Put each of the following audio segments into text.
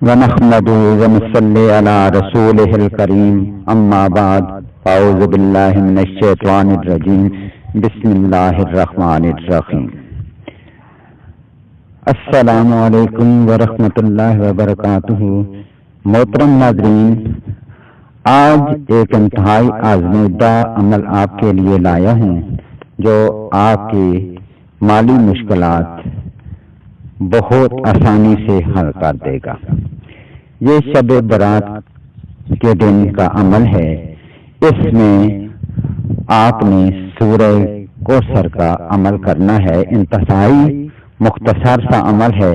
ونحمده ونصلي على رسوله الكريم اما بعد اعوذ بالله من الشیطان الرجیم بسم اللہ الرحمن الرحیم۔ السلام علیکم ورحمۃ اللہ وبرکاتہ۔ محترم ناظرین، آج ایک انتہائی آزمودہ عمل آپ کے لیے لایا ہوں جو آپ کی مالی مشکلات بہت آسانی سے حل کر دے گا۔ یہ شب برات کے دن کا عمل ہے۔ اس میں آپ نے سورہ کوثر کا عمل کرنا ہے۔ انتہائی مختصر سا عمل ہے،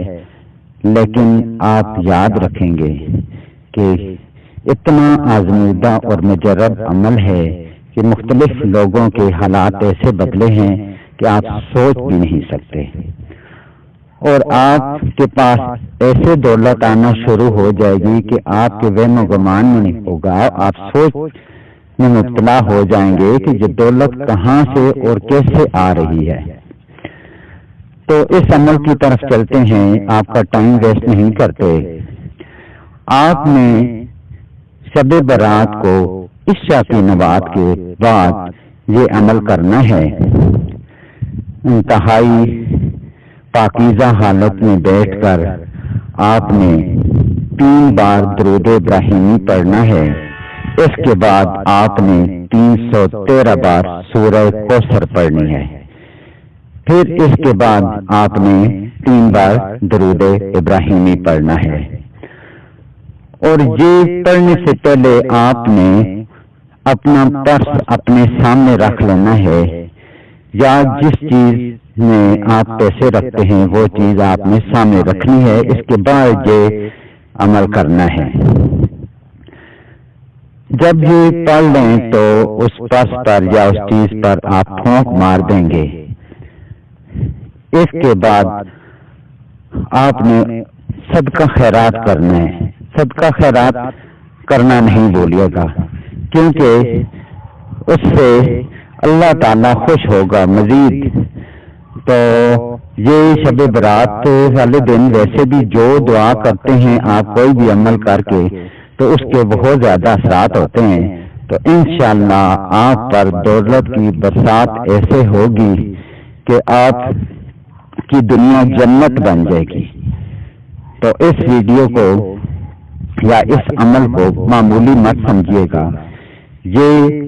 لیکن آپ یاد رکھیں گے کہ اتنا آزمودہ اور مجرب عمل ہے کہ مختلف لوگوں کے حالات ایسے بدلے ہیں کہ آپ سوچ بھی نہیں سکتے، اور آپ کے پاس ایسے دولت آنا شروع ہو جائے گی کہ آپ کے وہم و گمان میں نہیں ہوگا، آپ سوچ میں مبتلا ہو جائیں گے کہ یہ دولت کہاں سے اور کیسے آ رہی ہے۔ تو اس عمل کی طرف چلتے ہیں، آپ کا ٹائم ویسٹ نہیں کرتے۔ آپ نے شب برات کو عشاء کی نماز کے بعد یہ عمل کرنا ہے۔ انتہائی پاکیزہ حالت میں بیٹھ کر آپ نے 3 بار درود ابراہیمی پڑھنا ہے۔ اس کے بعد آپ نے 313 بار سورہ کوثر پڑھنی ہے۔ پھر اس کے بعد آپ نے 3 بار درود ابراہیمی پڑھنا ہے، اور یہ پڑھنے سے پہلے آپ نے اپنا پرس اپنے سامنے رکھ لینا ہے، یا جس چیز میں آپ پیسے رکھتے ہیں وہ چیز آپ نے سامنے رکھنی ہے۔ اس کے بعد یہ عمل کرنا ہے۔ جب یہ پڑھ لیں تو اس پرس پر یا اس چیز پر آپ پھونک مار دیں گے۔ اس کے بعد آپ نے صدقہ خیرات کرنا ہے۔ صدقہ خیرات کرنا نہیں بھولیے گا، کیونکہ اس سے اللہ تعالیٰ خوش ہوگا مزید۔ تو یہ شب برات والے دن ویسے بھی جو دعا کرتے ہیں آپ کوئی بھی عمل کر کے، تو اس کے بہت زیادہ اثرات ہوتے ہیں۔ تو انشاءاللہ آپ پر دولت کی برسات ایسے ہوگی کہ آپ کی دنیا جنت بن جائے گی۔ تو اس ویڈیو کو یا اس عمل کو معمولی مت سمجھیے گا، یہ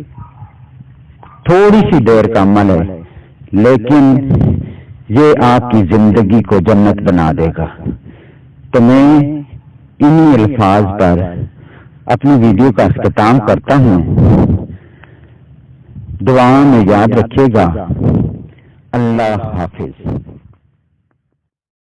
تھوڑی سی دیر کا عمل ہے، لیکن یہ آپ کی زندگی کو جنت بنا دے گا۔ تو میں انہی الفاظ پر اپنی ویڈیو کا اختتام کرتا ہوں۔ دعا میں یاد رکھیے گا۔ اللہ حافظ۔